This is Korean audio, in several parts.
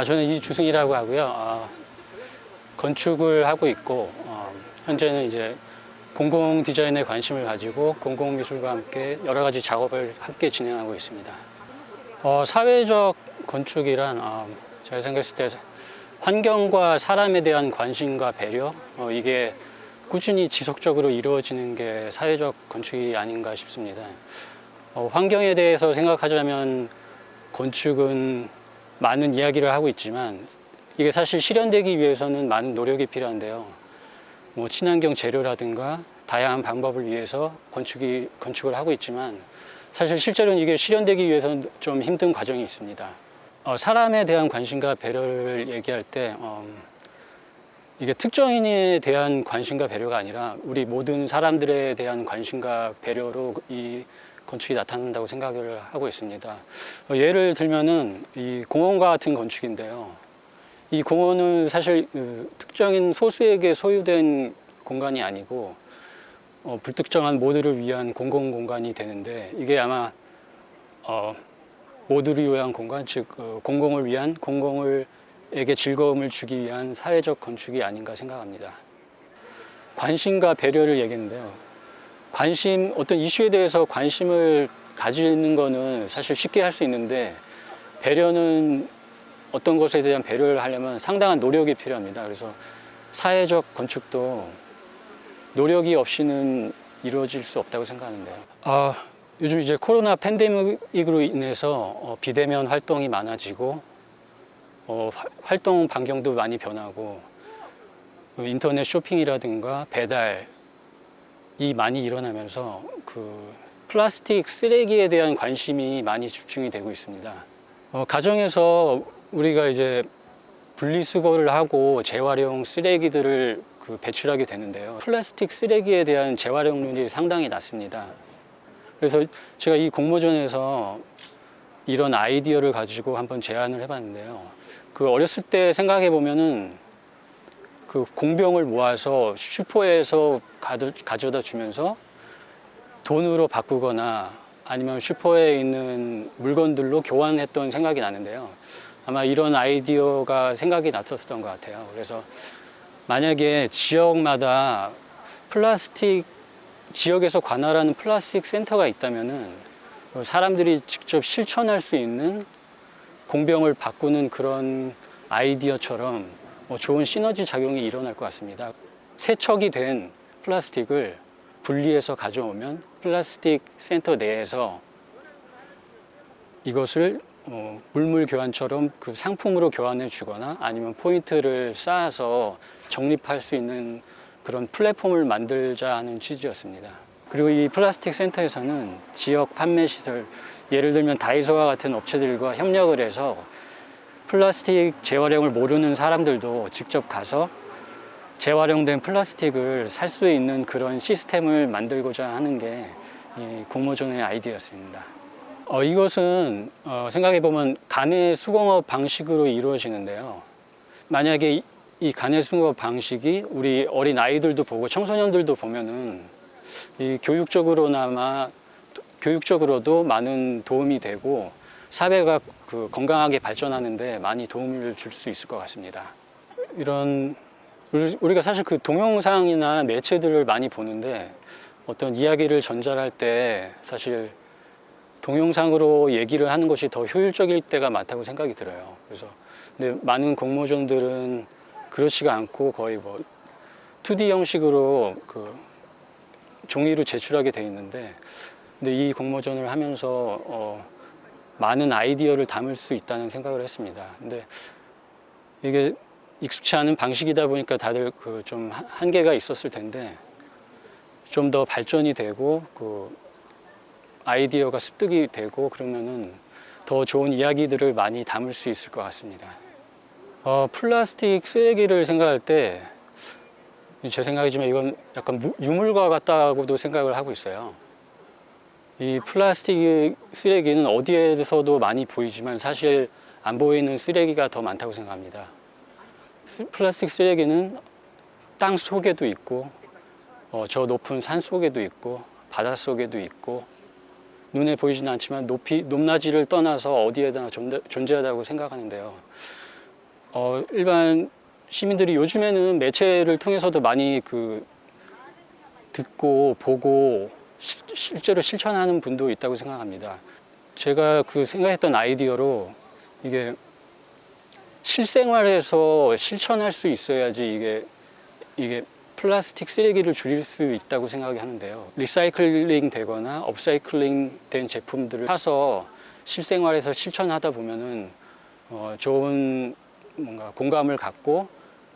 저는 이주승이라고 하고요. 건축을 하고 있고, 현재는 이제 공공 디자인에 관심을 가지고 공공미술과 함께 여러 가지 작업을 함께 진행하고 있습니다. 사회적 건축이란 제가 생각했을 때 환경과 사람에 대한 관심과 배려, 이게 꾸준히 지속적으로 이루어지는 게 사회적 건축이 아닌가 싶습니다. 환경에 대해서 생각하자면 건축은 많은 이야기를 하고 있지만 이게 사실 실현되기 위해서는 많은 노력이 필요한데요. 친환경 재료라든가 다양한 방법을 위해서 건축을 하고 있지만 사실 실제로는 이게 실현되기 위해서는 좀 힘든 과정이 있습니다. 사람에 대한 관심과 배려를 얘기할 때 이게 특정인에 대한 관심과 배려가 아니라 우리 모든 사람들에 대한 관심과 배려로 이 건축이 나타난다고 생각을 하고 있습니다. 예를 들면은 이 공원과 같은 건축인데요. 이 공원은 사실 특정인 소수에게 소유된 공간이 아니고 불특정한 모두를 위한 공공공간이 되는데 이게 아마 모두를 위한 공간, 즉 공공을 위한 공공에게 즐거움을 주기 위한 사회적 건축이 아닌가 생각합니다. 관심과 배려를 얘기했는데요. 어떤 이슈에 대해서 관심을 가지는 거는 사실 쉽게 할 수 있는데 배려는 어떤 것에 대한 배려를 하려면 상당한 노력이 필요합니다. 그래서 사회적 건축도 노력이 없이는 이루어질 수 없다고 생각하는데요. 요즘 이제 코로나 팬데믹으로 인해서 비대면 활동이 많아지고 활동 반경도 많이 변하고 인터넷 쇼핑이라든가 배달이 많이 일어나면서 플라스틱 쓰레기에 대한 관심이 많이 집중이 되고 있습니다. 가정에서 우리가 이제 분리수거를 하고 재활용 쓰레기들을 배출하게 되는데요. 플라스틱 쓰레기에 대한 재활용률이 상당히 낮습니다. 그래서 제가 이 공모전에서 이런 아이디어를 가지고 한번 제안을 해봤는데요. 어렸을 때 생각해 보면은 공병을 모아서 슈퍼에서 가져다 주면서 돈으로 바꾸거나 아니면 슈퍼에 있는 물건들로 교환했던 생각이 나는데요. 아마 이런 아이디어가 생각이 났었던 것 같아요. 그래서 만약에 지역마다 지역에서 관할하는 플라스틱 센터가 있다면은 사람들이 직접 실천할 수 있는 공병을 바꾸는 그런 아이디어처럼 좋은 시너지 작용이 일어날 것 같습니다. 세척이 된 플라스틱을 분리해서 가져오면 플라스틱 센터 내에서 이것을 물물 교환처럼 상품으로 교환해 주거나 아니면 포인트를 쌓아서 적립할 수 있는 그런 플랫폼을 만들자 하는 취지였습니다. 그리고 이 플라스틱 센터에서는 지역 판매 시설, 예를 들면 다이소와 같은 업체들과 협력을 해서 플라스틱 재활용을 모르는 사람들도 직접 가서 재활용된 플라스틱을 살 수 있는 그런 시스템을 만들고자 하는 게 이 공모전의 아이디어였습니다. 이것은 생각해보면 간의 수공업 방식으로 이루어지는데요. 만약에 이 간의 수공업 방식이 우리 어린 아이들도 보고 청소년들도 보면은 이 교육적으로도 많은 도움이 되고 사회가 건강하게 발전하는데 많이 도움을 줄 수 있을 것 같습니다. 우리가 사실 동영상이나 매체들을 많이 보는데 어떤 이야기를 전달할 때 사실 동영상으로 얘기를 하는 것이 더 효율적일 때가 많다고 생각이 들어요. 근데 많은 공모전들은 그렇지가 않고 거의 2D 형식으로 종이로 제출하게 돼 있는데, 근데 이 공모전을 하면서 많은 아이디어를 담을 수 있다는 생각을 했습니다. 근데 이게 익숙치 않은 방식이다 보니까 다들 좀 한계가 있었을 텐데 좀 더 발전이 되고 아이디어가 습득이 되고 그러면은 더 좋은 이야기들을 많이 담을 수 있을 것 같습니다. 플라스틱 쓰레기를 생각할 때 제 생각이지만 이건 약간 유물과 같다고도 생각을 하고 있어요. 이 플라스틱 쓰레기는 어디에서도 많이 보이지만 사실 안 보이는 쓰레기가 더 많다고 생각합니다. 플라스틱 쓰레기는 땅 속에도 있고 저 높은 산 속에도 있고 바다 속에도 있고 눈에 보이지는 않지만 높낮이를 떠나서 어디에나 존재하다고 생각하는데요. 일반 시민들이 요즘에는 매체를 통해서도 많이 듣고 보고 실제로 실천하는 분도 있다고 생각합니다. 제가 생각했던 아이디어로 이게 실생활에서 실천할 수 있어야지 이게 플라스틱 쓰레기를 줄일 수 있다고 생각하는데요. 리사이클링 되거나 업사이클링 된 제품들을 사서 실생활에서 실천하다 보면은 좋은 뭔가 공감을 갖고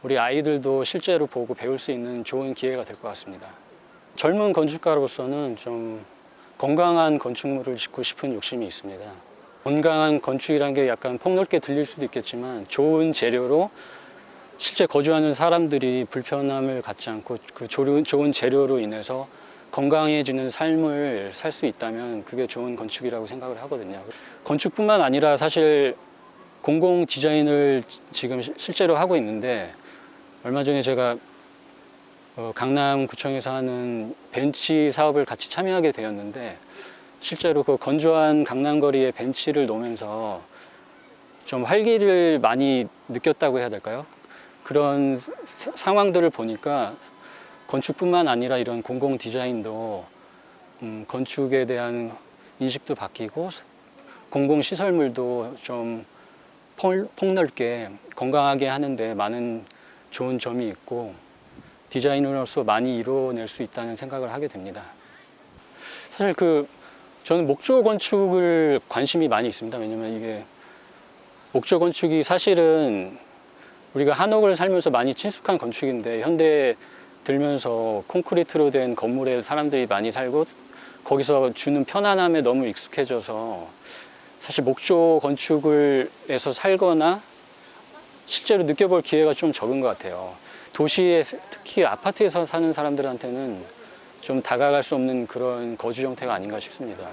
우리 아이들도 실제로 보고 배울 수 있는 좋은 기회가 될 것 같습니다. 젊은 건축가로서는 좀 건강한 건축물을 짓고 싶은 욕심이 있습니다. 건강한 건축이라는 게 약간 폭넓게 들릴 수도 있겠지만 좋은 재료로 실제 거주하는 사람들이 불편함을 갖지 않고 좋은 재료로 인해서 건강해지는 삶을 살 수 있다면 그게 좋은 건축이라고 생각을 하거든요. 건축뿐만 아니라 사실 공공 디자인을 지금 실제로 하고 있는데 얼마 전에 제가 강남구청에서 하는 벤치 사업을 같이 참여하게 되었는데 실제로 건조한 강남거리에 벤치를 놓으면서 좀 활기를 많이 느꼈다고 해야 될까요? 그런 상황들을 보니까 건축뿐만 아니라 이런 공공 디자인도 건축에 대한 인식도 바뀌고 공공시설물도 좀 폭넓게 건강하게 하는데 많은 좋은 점이 있고 디자이너로서 많이 이뤄낼 수 있다는 생각을 하게 됩니다. 사실 저는 목조 건축을 관심이 많이 있습니다. 왜냐면 이게 목조 건축이 사실은 우리가 한옥을 살면서 많이 친숙한 건축인데 현대에 들면서 콘크리트로 된 건물에 사람들이 많이 살고 거기서 주는 편안함에 너무 익숙해져서 사실 목조 건축에서 살거나 실제로 느껴볼 기회가 좀 적은 것 같아요. 도시에 특히 아파트에서 사는 사람들한테는 좀 다가갈 수 없는 그런 거주 형태가 아닌가 싶습니다.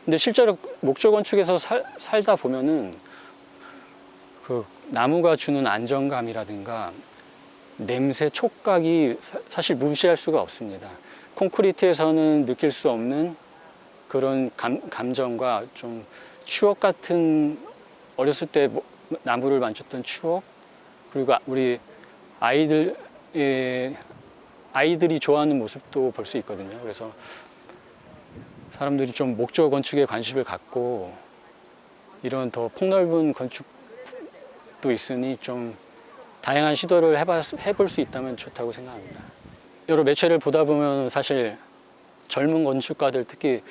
근데 실제로 목조 건축에서 살다 보면은 나무가 주는 안정감이라든가 냄새, 촉각이 사실 무시할 수가 없습니다. 콘크리트에서는 느낄 수 없는 그런 감정과 좀 추억 같은 어렸을 때 나무를 만졌던 추억 그리고 우리 아이들이 좋아하는 모습도 볼 수 있거든요. 그래서 사람들이 좀 목조 건축에 관심을 갖고 이런 더 폭넓은 건축도 있으니 좀 다양한 시도를 해볼 수 있다면 좋다고 생각합니다. 여러 매체를 보다 보면 사실 젊은 건축가들 특히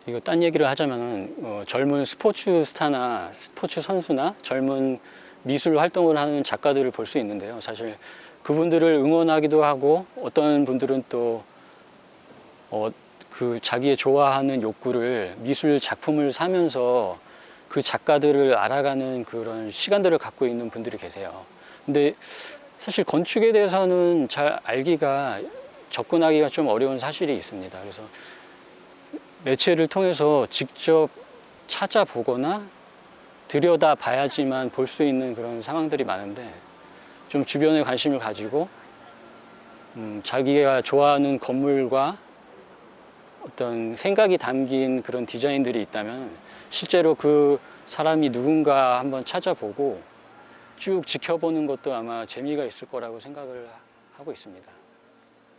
이거 딴 얘기를 하자면 젊은 스포츠 스타나 스포츠 선수나 젊은 미술 활동을 하는 작가들을 볼 수 있는데요. 사실 그분들을 응원하기도 하고 어떤 분들은 또 자기의 좋아하는 욕구를 미술 작품을 사면서 그 작가들을 알아가는 그런 시간들을 갖고 있는 분들이 계세요. 근데 사실 건축에 대해서는 잘 접근하기가 좀 어려운 사실이 있습니다. 그래서 매체를 통해서 직접 찾아보거나 들여다봐야지만 볼 수 있는 그런 상황들이 많은데 좀 주변에 관심을 가지고 자기가 좋아하는 건물과 어떤 생각이 담긴 그런 디자인들이 있다면 실제로 그 사람이 누군가 한번 찾아보고 쭉 지켜보는 것도 아마 재미가 있을 거라고 생각을 하고 있습니다.